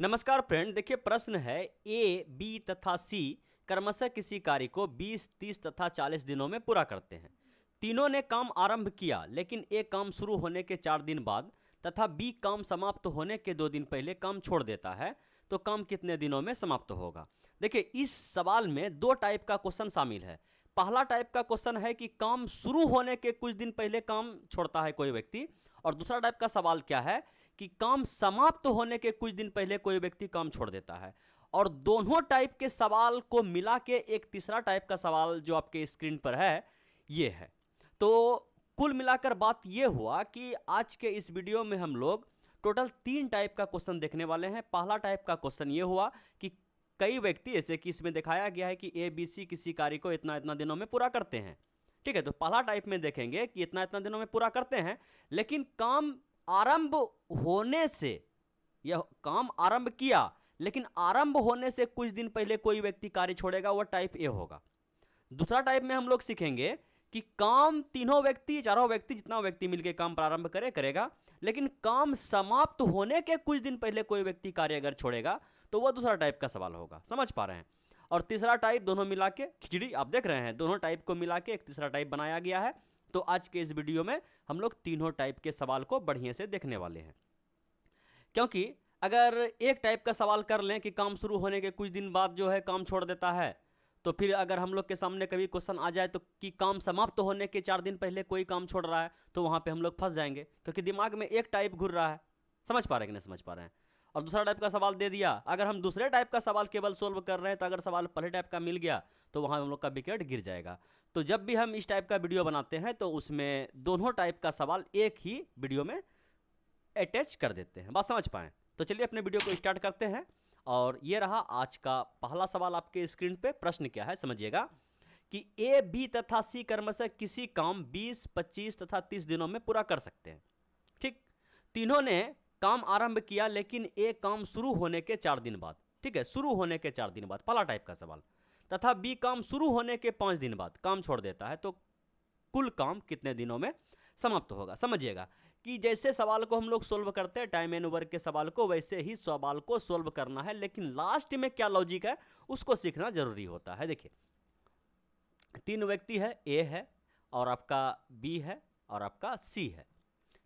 नमस्कार फ्रेंड, देखिए प्रश्न है ए, बी तथा सी क्रमशः किसी कार्य को 20, 30 तथा 40 दिनों में पूरा करते हैं। तीनों ने काम आरंभ किया, लेकिन ए काम शुरू होने के 4 दिन बाद तथा बी काम समाप्त होने के 2 दिन पहले काम छोड़ देता है, तो काम कितने दिनों में समाप्त होगा। देखिए इस सवाल में दो टाइप का क्वेश्चन शामिल है। पहला टाइप का क्वेश्चन है कि काम शुरू होने के कुछ दिन पहले काम छोड़ता है कोई व्यक्ति, और दूसरा टाइप का सवाल क्या है कि काम समाप्त होने के कुछ दिन पहले कोई व्यक्ति काम छोड़ देता है। और दोनों टाइप के सवाल को मिला के एक तीसरा टाइप का सवाल जो आपके स्क्रीन पर है ये है। तो कुल मिलाकर बात ये हुआ कि आज के इस वीडियो में हम लोग टोटल 3 टाइप का क्वेश्चन देखने वाले हैं। पहला टाइप का क्वेश्चन ये हुआ कि कई व्यक्ति, जैसे कि इसमें दिखाया गया है कि ए बी सी किसी कार्य को इतना इतना दिनों में पूरा करते हैं। ठीक है, तो पहला टाइप में देखेंगे कि इतना इतना दिनों में पूरा करते हैं, लेकिन काम आरंभ होने से, यह काम आरंभ किया लेकिन आरंभ होने से कुछ दिन पहले कोई व्यक्ति कार्य छोड़ेगा, वह टाइप ए होगा। दूसरा टाइप में हम लोग सीखेंगे कि काम तीनों व्यक्ति, चारों व्यक्ति, जितना व्यक्ति मिलकर काम प्रारंभ करेगा, लेकिन काम समाप्त होने के कुछ दिन पहले कोई व्यक्ति कार्य अगर छोड़ेगा तो वह दूसरा टाइप का सवाल होगा। समझ पा रहे हैं। और तीसरा टाइप, दोनों मिला के खिचड़ी आप देख रहे हैं, दोनों टाइप को मिला के एक तीसरा टाइप बनाया गया है। तो आज के इस वीडियो में हम लोग तीनों टाइप के सवाल को बढ़िया से देखने वाले हैं। क्योंकि अगर एक टाइप का सवाल कर लें कि काम शुरू होने के कुछ दिन बाद जो है काम छोड़ देता है, तो फिर अगर हम लोग के सामने कभी क्वेश्चन आ जाए तो कि काम समाप्त होने के 4 दिन पहले कोई काम छोड़ रहा है, तो वहाँ पे हम लोग फंस जाएंगे, क्योंकि दिमाग में एक टाइप घूर रहा है। समझ पा रहे हैं कि नहीं समझ पा रहे हैं। और दूसरा टाइप का सवाल दे दिया, अगर हम दूसरे टाइप का सवाल केवल सोल्व कर रहे हैं, तो अगर सवाल पहले टाइप का मिल गया तो वहाँ हम लोग का विकेट गिर जाएगा। तो जब भी हम इस टाइप का वीडियो बनाते हैं तो उसमें दोनों टाइप का सवाल एक ही वीडियो में अटैच कर देते हैं। बात समझ पाएँ? तो चलिए अपने वीडियो को स्टार्ट करते हैं। और ये रहा आज का पहला सवाल आपके स्क्रीन पे। प्रश्न क्या है समझिएगा कि ए, बी तथा सी क्रमशः किसी काम 20, 25 तथा 30 दिनों में पूरा कर सकते हैं। ठीक, तीनों ने काम आरंभ किया, लेकिन ए काम शुरू होने के 4 दिन बाद, ठीक है, शुरू होने के 4 दिन बाद, पहला टाइप का सवाल, तथा बी काम शुरू होने के 5 दिन बाद काम छोड़ देता है, तो कुल काम कितने दिनों में समाप्त होगा। समझिएगा कि जैसे सवाल को हम लोग सोल्व करते हैं टाइम एंड वर्क के सवाल को, वैसे ही सवाल को सोल्व करना है, लेकिन लास्ट में क्या लॉजिक है उसको सीखना जरूरी होता है। देखिए 3 व्यक्ति है, ए है और आपका बी है और आपका सी है।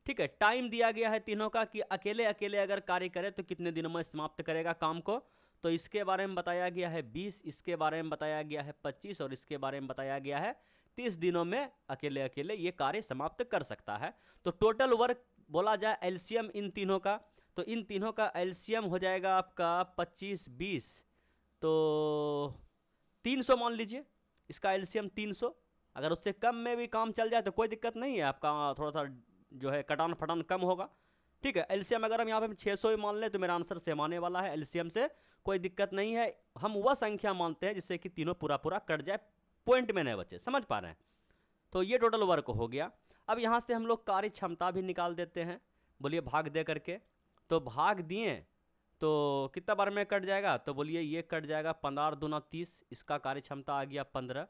ठीक है, टाइम दिया गया है तीनों का कि अकेले अकेले अगर कार्य करे तो कितने दिनों में समाप्त करेगा काम को। तो इसके बारे में बताया गया है 20, इसके बारे में बताया गया है 25 और इसके बारे में बताया गया है 30 दिनों में अकेले अकेले ये कार्य समाप्त कर सकता है। तो टोटल वर्क बोला जाए एलसीएम इन तीनों का, तो इन तीनों का एलसीएम हो जाएगा आपका 25, 20, तो 300 मान लीजिए। इसका एलसीएम 300। अगर उससे कम में भी काम चल जाए तो कोई दिक्कत नहीं है, आपका थोड़ा सा जो है कटान फटान कम होगा। ठीक है, एलसीएम अगर हम यहाँ पे 600 ही मान लें तो मेरा आंसर सेम आने वाला है। एलसीएम से कोई दिक्कत नहीं है, हम वह संख्या मानते हैं जिससे कि तीनों पूरा पूरा कट जाए, पॉइंट में नहीं बचे। समझ पा रहे हैं? तो ये टोटल वर्क हो गया। अब यहाँ से हम लोग कार्य क्षमता भी निकाल देते हैं। बोलिए भाग दे करके, तो भाग दिए तो कितना बार में कट जाएगा, तो बोलिए ये कट जाएगा 15 दूना 30, इसका कार्य क्षमता आ गया 15।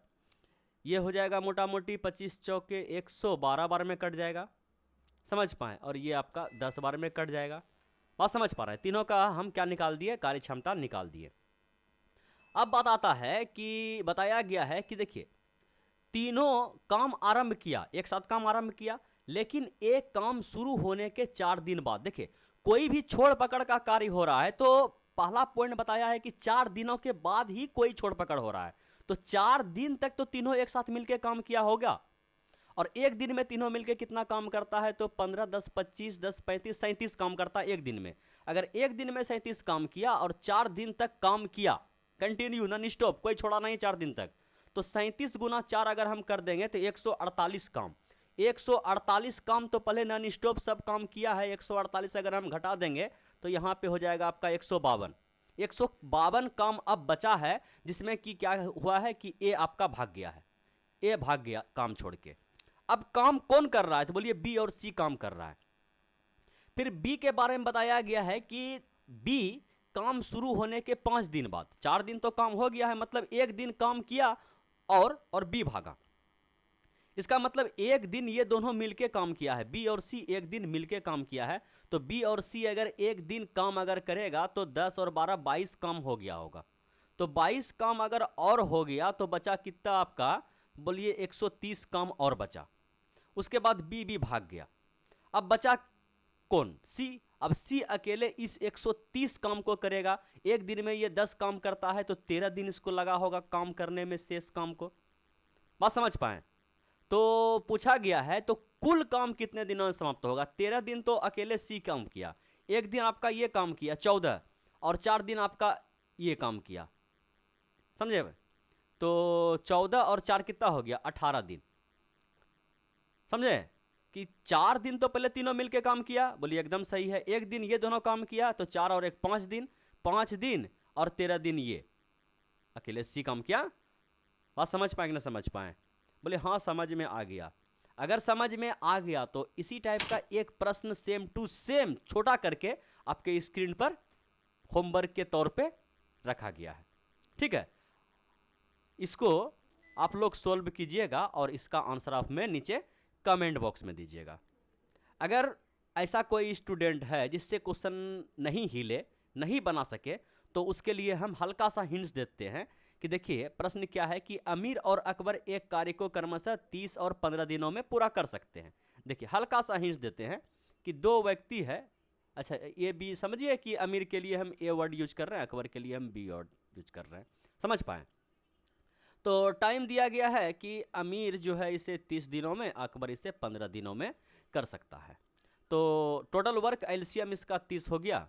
ये हो जाएगा मोटा मोटी 25 चौके 112 बार में कट जाएगा। समझ पाएँ? और ये आपका 10 बार में कट जाएगा। बात समझ पा रहे हैं? तीनों का हम क्या निकाल दिए, कार्य क्षमता निकाल दिए। अब बात आता है कि बताया गया है कि देखिए तीनों काम आरंभ किया, एक साथ काम आरंभ किया, लेकिन एक काम शुरू होने के 4 दिन बाद। देखिए कोई भी छोड़ पकड़ का कार्य हो रहा है तो पहला पॉइंट बताया है कि 4 दिनों के बाद ही कोई छोड़ पकड़ हो रहा है, तो 4 दिन तक तो तीनों एक साथ मिलकर काम किया होगा। और एक दिन में तीनों मिलकर कितना काम करता है, तो 15, 10, 25, 10, 35, 37 काम करता है एक दिन में। अगर एक दिन में 37 काम किया और 4 दिन तक काम किया, कंटिन्यू नॉन स्टॉप, कोई छोड़ा नहीं 4 दिन तक, तो 37 गुना 4 अगर हम कर देंगे तो 148 काम। 148 काम तो पहले नॉन स्टॉप सब काम किया है, 148 अगर हम घटा देंगे तो यहाँ पे हो जाएगा आपका 152। 152 काम अब बचा है, जिसमें कि क्या हुआ है कि ए आपका भाग गया है, ए भाग गया काम छोड़ के। अब काम कौन कर रहा है, तो बोलिए बी और सी काम कर रहा है। फिर बी के बारे में बताया गया है कि बी काम शुरू होने के 5 दिन बाद, 4 दिन तो काम हो गया है, मतलब एक दिन काम किया और बी भागा। इसका मतलब एक दिन ये दोनों मिलके काम किया है, बी और सी एक दिन मिलके काम किया है। तो बी और सी अगर एक दिन काम अगर करेगा तो 10 और 12 22 काम हो गया होगा। तो 22 काम अगर और हो गया तो बचा कितना आपका, बोलिए 130 काम और बचा। उसके बाद बी भी भाग गया। अब बचा कौन, सी। अब सी अकेले इस 130 काम को करेगा। एक दिन में ये 10 काम करता है तो 13 दिन इसको लगा होगा काम करने में, शेष काम को। बात समझ पाए? तो पूछा गया है तो कुल काम कितने दिनों में समाप्त होगा। 13 दिन तो अकेले सी काम किया, एक दिन आपका ये काम किया 14, और 4 दिन आपका ये काम किया, समझे? तो 14 और 4 कितना हो गया, 18 दिन। समझे कि 4 दिन तो पहले तीनों मिलके काम किया, बोलिए एकदम सही है। एक दिन ये दोनों काम किया तो 4 और 1 5 दिन, 5 दिन और 13 दिन ये अकेले सी काम किया। बात समझ पाएंगे ना समझ पाए? बोले हाँ समझ में आ गया। अगर समझ में आ गया तो इसी टाइप का एक प्रश्न सेम टू सेम छोटा करके आपके स्क्रीन पर होमवर्क के तौर पे रखा गया है। ठीक है, इसको आप लोग सोल्व कीजिएगा और इसका आंसर आप में नीचे कमेंट बॉक्स में दीजिएगा। अगर ऐसा कोई स्टूडेंट है जिससे क्वेश्चन नहीं हिले, नहीं बना सके, तो उसके लिए हम हल्का सा हिंट्स देते हैं कि देखिए प्रश्न क्या है कि अमीर और अकबर एक कार्य को क्रमशः 30 और 15 दिनों में पूरा कर सकते हैं। देखिए हल्का सा हिंट्स देते हैं कि दो व्यक्ति है। अच्छा ये भी समझिए कि अमीर के लिए हम ए वर्ड यूज कर रहे हैं, अकबर के लिए हम बी वर्ड यूज कर रहे हैं, समझ पाए? तो टाइम दिया गया है कि अमीर जो है इसे 30 दिनों में, अकबर इसे 15 दिनों में कर सकता है। तो टोटल वर्क एलसीएम इसका 30 हो गया,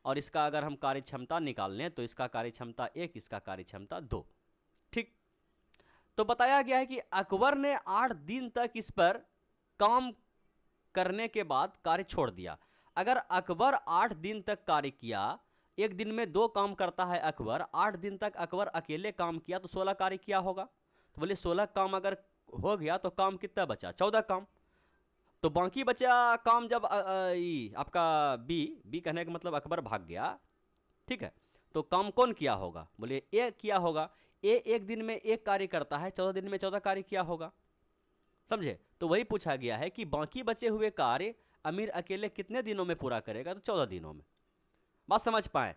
और इसका अगर हम कार्य क्षमता निकाल लें तो इसका कार्य क्षमता 1, इसका कार्य क्षमता 2। ठीक, तो बताया गया है कि अकबर ने 8 दिन तक इस पर काम करने के बाद कार्य छोड़ दिया। अगर अकबर 8 दिन तक कार्य किया, एक दिन में 2 काम करता है अकबर, 8 दिन तक अकबर अकेले काम किया तो 16 कार्य किया होगा। तो बोले 16 काम अगर हो गया तो काम कितना बचा, 14 काम। तो बाकी बचा काम जब आपका बी कहने का मतलब अकबर भाग गया, ठीक है, तो काम कौन किया होगा, बोले ए किया होगा। ए एक दिन में एक कार्य करता है, 14 दिन में 14 कार्य किया होगा, समझे? तो वही पूछा गया है कि बाकी बचे हुए कार्य अमीर अकेले कितने दिनों में पूरा करेगा, तो 14 दिनों में। बात समझ पाए?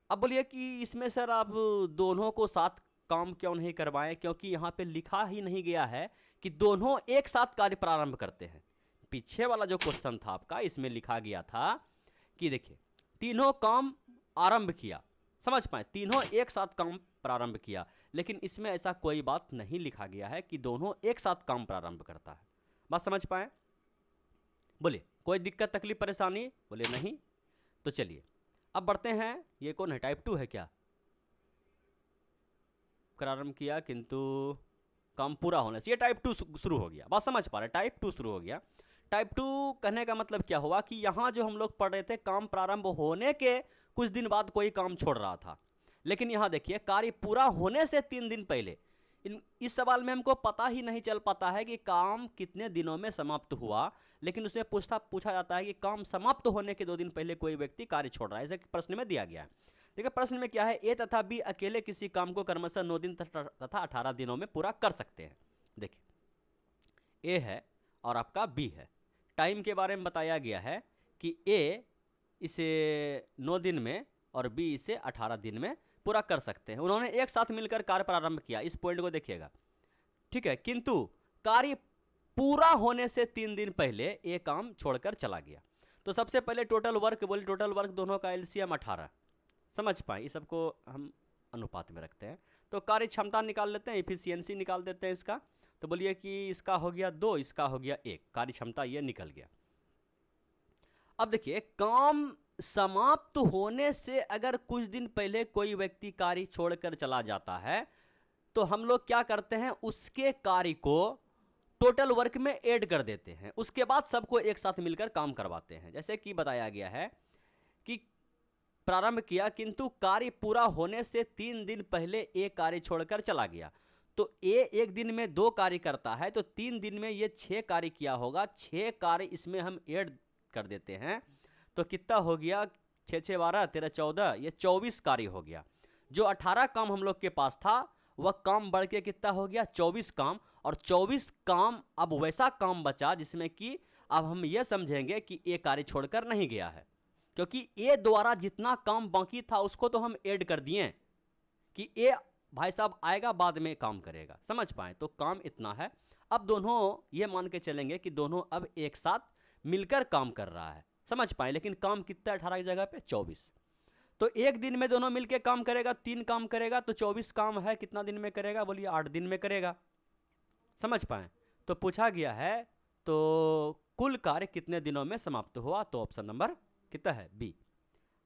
अब बोलिए कि इसमें सर आप दोनों को साथ काम क्यों नहीं करवाएं, क्योंकि यहाँ पे लिखा ही नहीं गया है कि दोनों एक साथ कार्य प्रारंभ करते हैं। पीछे वाला जो क्वेश्चन था आपका, इसमें लिखा गया था कि देखिए तीनों काम आरंभ किया, समझ पाए, तीनों एक साथ काम प्रारंभ किया, लेकिन इसमें ऐसा कोई बात नहीं लिखा गया है कि दोनों एक साथ काम प्रारंभ करता है। बात समझ पाए? बोले कोई दिक्कत तकलीफ परेशानी, बोले नहीं। तो चलिए अब बढ़ते हैं। ये कौन है, टाइप 2 है क्या? प्रारंभ किया किंतु काम पूरा होने से ये टाइप 2 शुरू हो गया। बात समझ पा रहे? टाइप 2 शुरू हो गया। टाइप 2 कहने का मतलब क्या हुआ कि यहाँ जो हम लोग पढ़ रहे थे काम प्रारंभ होने के कुछ दिन बाद कोई काम छोड़ रहा था, लेकिन यहाँ देखिए कार्य पूरा होने से 3 दिन पहले। इस सवाल में हमको पता ही नहीं चल पाता है कि काम कितने दिनों में समाप्त हुआ, लेकिन उसमें पूछा जाता है कि काम समाप्त होने के 2 दिन पहले कोई व्यक्ति कार्य छोड़ रहा है, ऐसे प्रश्न में दिया गया है। देखिए प्रश्न में क्या है, ए तथा बी अकेले किसी काम को क्रमशः 9 दिन तथा 18 दिनों में पूरा कर सकते हैं। देखिए ए है और आपका बी है। टाइम के बारे में बताया गया है कि ए इसे 9 दिन में और बी इसे 18 दिन में पूरा कर सकते हैं। उन्होंने एक साथ मिलकर कार्य प्रारंभ किया, इस पॉइंट को देखिएगा, ठीक है, किंतु कार्य पूरा होने से 3 दिन पहले ये काम छोड़कर चला गया। तो सबसे पहले टोटल वर्क, बोले टोटल वर्क दोनों का एलसीएम 18, समझ पाए? इस सबको हम अनुपात में रखते हैं। तो कार्य क्षमता निकाल लेते हैं, एफिशिएंसी निकाल देते हैं इसका। तो बोलिए कि इसका हो गया 2, इसका हो गया 1, कार्य क्षमता ये निकल गया। अब देखिए काम समाप्त होने से अगर कुछ दिन पहले कोई व्यक्ति कार्य छोड़कर चला जाता है तो हम लोग क्या करते हैं, उसके कार्य को टोटल वर्क में ऐड कर देते हैं, उसके बाद सबको एक साथ मिलकर काम करवाते हैं। जैसे कि बताया गया है कि प्रारंभ किया किंतु कार्य पूरा होने से 3 दिन पहले एक कार्य छोड़कर चला गया, तो ए एक दिन में 2 कार्य करता है, तो 3 दिन में ये 6 कार्य किया होगा। 6 कार्य इसमें हम ऐड कर देते हैं, तो कितना हो गया, 6 6 12 13 14, ये 24 कार्य हो गया। जो 18 काम हम लोग के पास था वह काम बढ़ के कितना हो गया, 24 काम, और 24 काम अब वैसा काम बचा जिसमें कि अब हम यह समझेंगे कि ए कार्य छोड़कर नहीं गया है, क्योंकि ए द्वारा जितना काम बाकी था उसको तो हम ऐड कर दिए कि ए भाई साहब आएगा बाद में काम करेगा। समझ पाए? तो काम इतना है। अब दोनों ये मान के चलेंगे कि दोनों अब एक साथ मिलकर काम कर रहा है। समझ पाए? लेकिन काम कितना 18 की जगह पे 24। तो एक दिन में दोनों मिलके काम करेगा, 3 काम करेगा, तो 24 काम है, कितना दिन में करेगा? बोलिए 8 दिन में करेगा। समझ पाए? तो पूछा गया है तो कुल कार्य कितने दिनों में समाप्त हुआ? तो ऑप्शन नंबर कितना है? बी।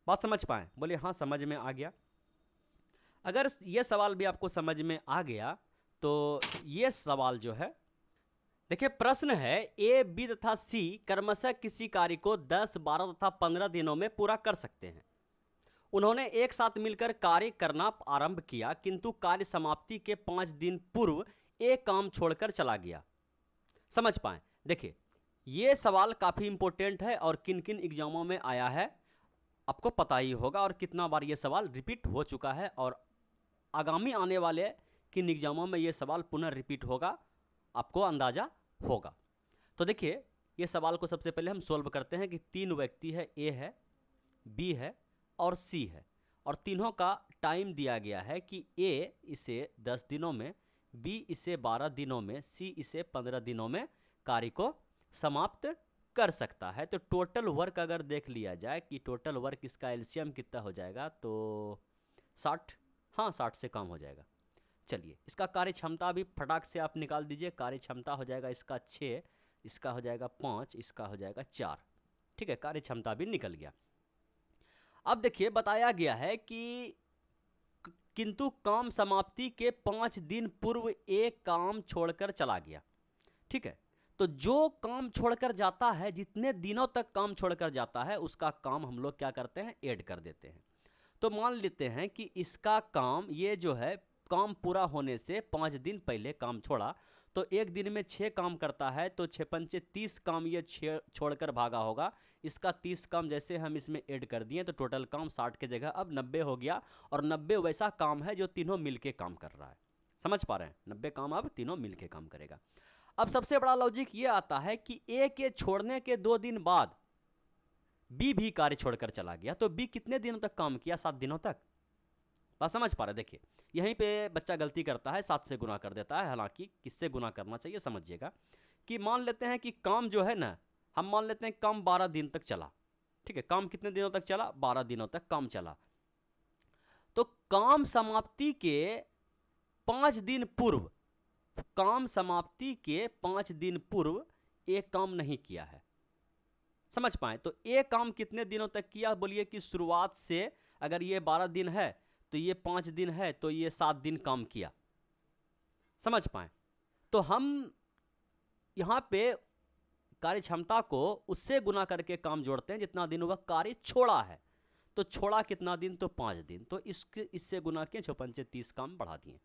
बात समझ पाए? बोलिए हाँ समझ में आ गया। अगर ये सवाल भी आपको समझ में आ गया तो ये सवाल जो है, देखिए प्रश्न है ए, बी तथा सी क्रमशः किसी कार्य को 10, 12 तथा 15 दिनों में पूरा कर सकते हैं। उन्होंने एक साथ मिलकर कार्य करना आरंभ किया, किंतु कार्य समाप्ति के 5 दिन पूर्व एक काम छोड़कर चला गया। समझ पाए? देखिए ये सवाल काफ़ी इंपॉर्टेंट है और किन किन एग्जामों में आया है आपको पता ही होगा, और कितना बार ये सवाल रिपीट हो चुका है, और आगामी आने वाले किन एग्जामों में ये सवाल पुनः रिपीट होगा आपको अंदाजा होगा। तो देखिए ये सवाल को सबसे पहले हम सोल्व करते हैं कि 3 व्यक्ति है, ए है, बी है और सी है, और तीनों का टाइम दिया गया है कि ए इसे 10 दिनों में, बी इसे 12 दिनों में, सी इसे 15 दिनों में कार्य को समाप्त कर सकता है। तो टोटल वर्क अगर देख लिया जाए कि टोटल वर्क इसका एलसीएम कितना हो जाएगा, तो 60, हाँ 60 से कम हो जाएगा। चलिए इसका कार्य क्षमता भी फटाक से आप निकाल दीजिए। कार्य क्षमता हो जाएगा इसका 6, इसका हो जाएगा 5, इसका हो जाएगा 4। ठीक है, कार्य क्षमता भी निकल गया। अब देखिए बताया गया है कि किंतु काम समाप्ति के 5 दिन पूर्व एक काम छोड़कर चला गया। ठीक है, तो जो काम छोड़कर जाता है, जितने दिनों तक काम छोड़कर जाता है उसका काम हम लोग क्या करते हैं? ऐड कर देते हैं। तो मान लेते हैं कि इसका काम, ये जो है काम पूरा होने से 5 दिन पहले काम छोड़ा, तो एक दिन में 6 काम करता है, तो 6 पंचे 30 काम ये छोड़कर भागा होगा। इसका 30 काम जैसे हम इसमें ऐड कर दिए तो टोटल काम 60 के जगह अब 90 हो गया, और 90 वैसा काम है जो तीनों मिलके काम कर रहा है। समझ पा रहे हैं? 90 काम अब तीनों मिलके काम करेगा। अब सबसे बड़ा लॉजिक ये आता है कि ए के छोड़ने के 2 दिन बाद बी भी कार्य छोड़कर चला गया, तो बी कितने दिनों तक काम किया? 7 दिनों तक। बात समझ पा रहे? देखिए यहीं पे बच्चा गलती करता है, 7 से गुना कर देता है, हालांकि किससे गुना करना चाहिए समझिएगा। कि मान लेते हैं कि काम जो है ना, हम मान लेते हैं काम 12 दिन तक चला। ठीक है, काम कितने दिनों तक चला? 12 दिनों तक काम चला। तो काम समाप्ति के 5 दिन पूर्व, काम समाप्ति के 5 दिन पूर्व एक काम नहीं किया है। समझ पाए? तो एक काम कितने दिनों तक किया? बोलिए कि शुरुआत से, अगर ये 12 दिन है तो ये 5 दिन है, तो ये 7 दिन काम किया। समझ पाए? तो हम यहां पे कार्य क्षमता को उससे गुना करके काम जोड़ते हैं जितना दिन वह कार्य छोड़ा है। तो छोड़ा कितना दिन? तो 5 दिन। तो इससे गुना के 6 पंचे 30 काम बढ़ा दिए।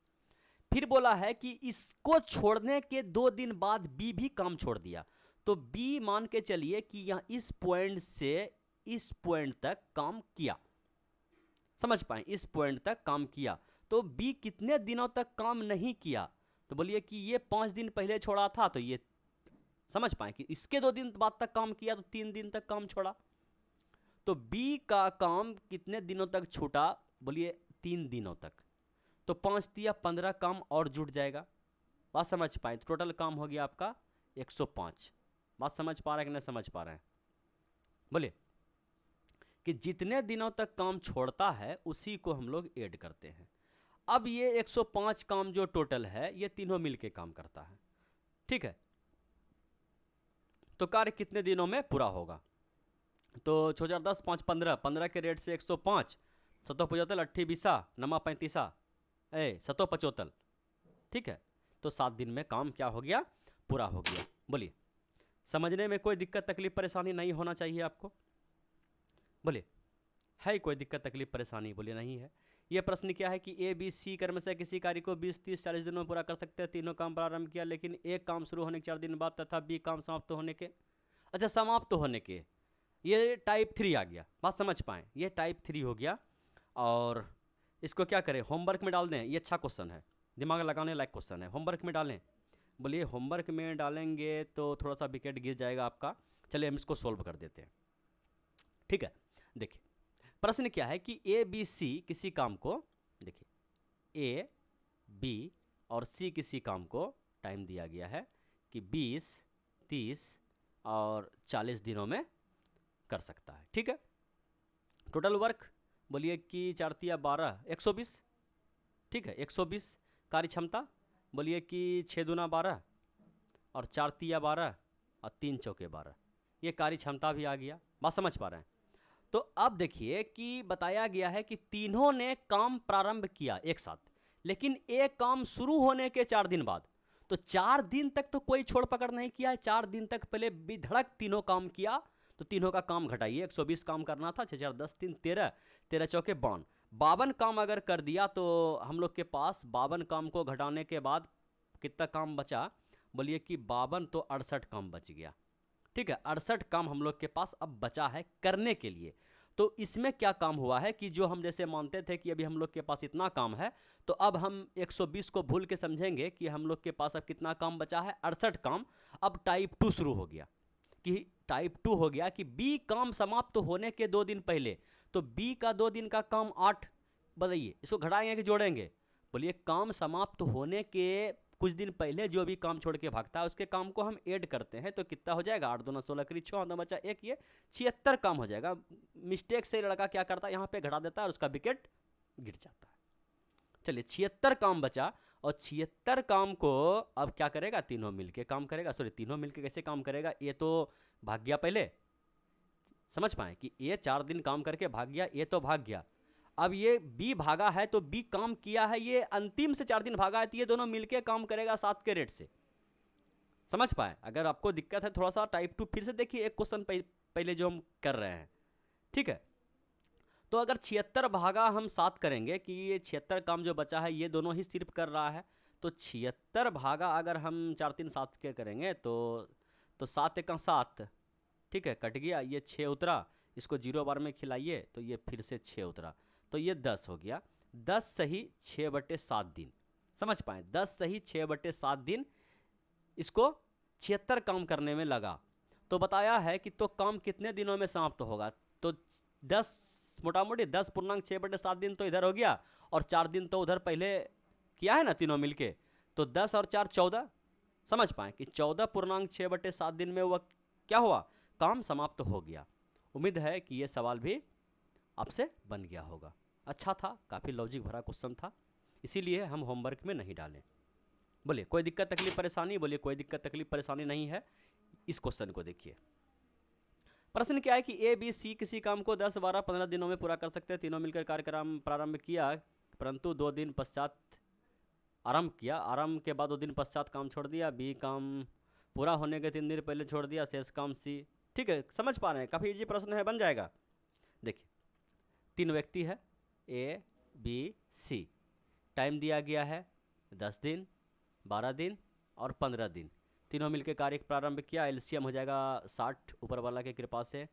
फिर बोला है कि इसको छोड़ने के 2 दिन बाद बी भी काम छोड़ दिया, तो बी मान के चलिए कि यहां इस पॉइंट से इस पॉइंट तक काम किया। समझ पाए? इस पॉइंट तक काम किया। तो बी कितने दिनों तक काम नहीं किया? तो बोलिए कि ये 5 दिन पहले छोड़ा था, तो ये समझ पाए कि इसके 2 दिन बाद तक काम किया, तो 3 दिन तक काम छोड़ा। तो बी का काम कितने दिनों तक छूटा? बोलिए 3 दिनों तक। तो 5 दिया 15 काम और जुट जाएगा। बात समझ पाए? तो टोटल काम हो गया आपका 105। बात समझ पा रहे हैं कि नहीं समझ पा रहे हैं? बोलिए कि जितने दिनों तक काम छोड़ता है उसी को हम लोग ऐड करते हैं। अब ये 105 काम जो टोटल है ये तीनों मिलके काम करता है। ठीक है, तो कार्य कितने दिनों में पूरा होगा? तो 4 10 5 15, 15 के रेट से 105, 775 80 20 नमा 35 775। ठीक है, तो 7 दिन में काम क्या हो गया? पूरा हो गया। बोलिए समझने में कोई दिक्कत तकलीफ परेशानी नहीं होना चाहिए आपको? बोलिए है कोई दिक्कत तकलीफ परेशानी? बोलिए नहीं है। यह प्रश्न क्या है कि ए बी सी कर्म से किसी कार्य को 20 30 40 दिनों में पूरा कर सकते हैं। तीनों काम प्रारंभ किया, लेकिन एक काम शुरू होने के 4 दिन बाद तथा बी काम समाप्त होने के, अच्छा समाप्त होने के, ये टाइप 3 आ गया। बात समझ पाए? ये टाइप 3 हो गया। और इसको क्या करें? होमवर्क में डाल दें। ये अच्छा क्वेश्चन है, दिमाग लगाने लायक क्वेश्चन है। होमवर्क में डालें बोलिए होमवर्क में डालेंगे तो थोड़ा सा विकेट गिर जाएगा आपका। चलिए हम इसको सोल्व कर देते हैं, ठीक है। देखिए प्रश्न क्या है कि ए बी सी किसी काम को, देखिए ए बी और सी किसी काम को टाइम दिया गया है कि 20, 30 और 40 दिनों में कर सकता है, ठीक है। टोटल वर्क बोलिए कि 4 तिया 12, 120, ठीक है। 120 कार्य क्षमता बोलिए कि 6 दूना 12 और 4 तिया 12 और 3 चौके 12, ये कार्य क्षमता भी आ गया। बात समझ पा रहे हैं? तो अब देखिए कि बताया गया है कि तीनों ने काम प्रारंभ किया एक साथ, लेकिन एक काम शुरू होने के 4 दिन बाद। तो 4 दिन तक तो कोई छोड़ पकड़ नहीं किया है, 4 दिन तक पहले बेधड़क तीनों काम किया। तो तीनों का काम घटाइए, 120 काम करना था, 6 4 10 3 13, 13 चौके 52, 52 काम अगर कर दिया तो हम लोग के पास 52 काम को घटाने के बाद कितना काम बचा, बोलिए कि 52 तो 68 काम बच गया, ठीक है। 68 काम हम लोग के पास अब बचा है करने के लिए। तो इसमें क्या काम हुआ है कि जो हम जैसे मानते थे कि अभी हम लोग के पास इतना काम है, तो अब हम 120 को भूल के समझेंगे कि हम लोग के पास अब कितना काम बचा है, 68 काम। अब टाइप 2 शुरू हो गया कि टाइप 2 हो गया कि बी काम समाप्त होने के 2 दिन पहले। तो बी का 2 दिन का काम 8, बताइए इसको घटाएंगे कि जोड़ेंगे? बोलिए काम समाप्त होने के कुछ दिन पहले जो भी काम छोड़ के भागता है उसके काम को हम ऐड करते हैं, तो कितना हो जाएगा, 8 दूना 16 करीब 6 तो बचा 1, ये 76 काम हो जाएगा। मिस्टेक से लड़का क्या करता है, यहाँ पे घटा देता है और उसका विकेट गिर जाता है। चलिए 76 काम बचा, और 76 काम को अब क्या करेगा, तीनों मिलके काम करेगा। सॉरी, तीनों मिलके कैसे काम करेगा, ये तो भाग गया पहले, समझ पाए कि ये 4 दिन काम करके भाग गया, ये तो भाग गया। अब ये बी भागा है तो बी काम किया है, ये अंतिम से 4 दिन भागा है, तो ये दोनों मिलके काम करेगा 7 के रेट से, समझ पाए। अगर आपको दिक्कत है थोड़ा सा टाइप 2 फिर से देखिए, एक क्वेश्चन पहले जो हम कर रहे हैं, ठीक है। तो अगर 76 भागा हम 7 करेंगे कि ये 76 काम जो बचा है ये दोनों ही सिर्फ कर रहा है, तो 76 भागा अगर हम 4 3 7 के करेंगे तो 7 1 7, ठीक है, कट गया, ये 6 उतरा, इसको 0 बार में खिलाइए तो ये फिर से 6 उतरा, तो ये 10 हो गया। 10 सही 6/7 दिन, समझ पाए, 10 सही 6/7 दिन इसको 76 काम करने में लगा। तो बताया है कि तो काम कितने दिनों में समाप्त होगा, तो 10 मोटा मोटी 10 पूर्णांक 6/7 दिन तो इधर हो गया, और 4 दिन तो उधर पहले किया है ना तीनों मिलके, तो 10 और 4 14, समझ पाए कि 14 पूर्णांक 6/7 दिन में वह क्या हुआ, काम समाप्त हो गया। उम्मीद है कि यह सवाल भी आपसे बन गया होगा। अच्छा था, काफ़ी लॉजिक भरा क्वेश्चन था, इसीलिए हम होमवर्क में नहीं डालें। बोलिए कोई दिक्कत तकलीफ परेशानी, बोलिए कोई दिक्कत तकलीफ परेशानी नहीं है। इस क्वेश्चन को देखिए, प्रश्न क्या है कि ए बी सी किसी काम को 10 12 15 दिनों में पूरा कर सकते हैं। तीनों मिलकर कार्यक्रम प्रारंभ किया, परंतु 2 दिन पश्चात आरंभ किया, आरंभ के बाद 2 दिन पश्चात काम छोड़ दिया। बी काम पूरा होने के 3 दिन पहले छोड़ दिया, शेष काम सी, ठीक है। समझ पा रहे हैं, काफ़ी इजी प्रश्न है, बन जाएगा। देखिए 3 व्यक्ति है ए बी सी, टाइम दिया गया है 10 दिन 12 दिन और 15 दिन। तीनों मिलकर कार्य प्रारंभ किया, एलसीएम हो जाएगा 60 ऊपर वाला की कृपा से।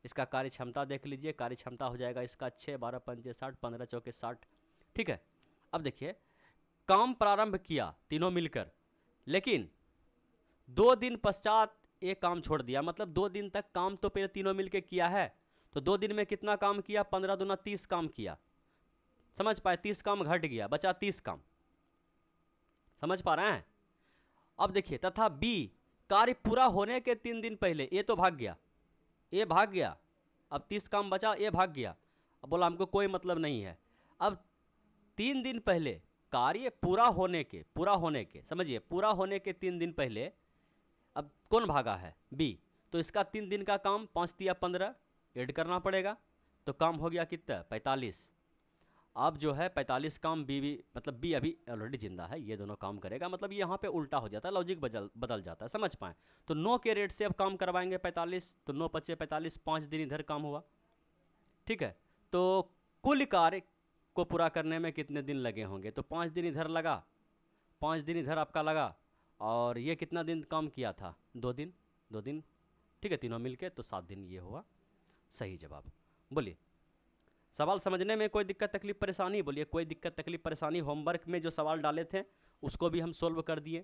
इसका कार्य क्षमता देख लीजिए, कार्य क्षमता हो जाएगा इसका 6 12 पंजे 60 15 चौके 60, ठीक है। अब देखिए काम प्रारंभ किया तीनों मिलकर, लेकिन 2 दिन पश्चात एक काम छोड़ दिया, मतलब 2 दिन तक काम तो पहले तीनों मिलकर किया है, तो 2 दिन में कितना काम किया, 15 दूना 30 काम किया, समझ पाए, 30 काम घट गया, बचा 30 काम, समझ पा रहे हैं। अब देखिए तथा बी कार्य पूरा होने के 3 दिन पहले, ए तो भाग गया, ए भाग गया, अब 30 काम बचा, ए भाग गया, अब बोला हमको कोई मतलब नहीं है। अब 3 दिन पहले कार्य पूरा होने के समझिए, पूरा होने के 3 दिन पहले अब कौन भागा है, बी, तो इसका 3 दिन का काम 5 तिया 15 ऐड करना पड़ेगा, तो काम हो गया कितना 45। अब जो है 45 काम बी मतलब बी अभी ऑलरेडी जिंदा है, ये दोनों काम करेगा, मतलब ये यहाँ पे उल्टा हो जाता है, लॉजिक बदल जाता है, समझ पाए। तो 9 के रेट से अब काम करवाएंगे 45, तो 9 पचे 45, 5 दिन इधर काम हुआ, ठीक है। तो कुल कार्य को पूरा करने में कितने दिन लगे होंगे, तो 5 दिन इधर लगा, 5 दिन इधर आपका लगा, और ये कितना दिन काम किया था, 2 दिन, ठीक है, तीनों मिलके तो 7 दिन ये हुआ सही जवाब। बोलिए सवाल समझने में कोई दिक्कत तकलीफ परेशानी, बोलिए कोई दिक्कत तकलीफ परेशानी। होमवर्क में जो सवाल डाले थे उसको भी हम सोल्व कर दिए,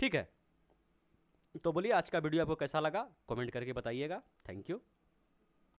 ठीक है, तो बोलिए आज का वीडियो आपको कैसा लगा, कमेंट करके बताइएगा। Thank you.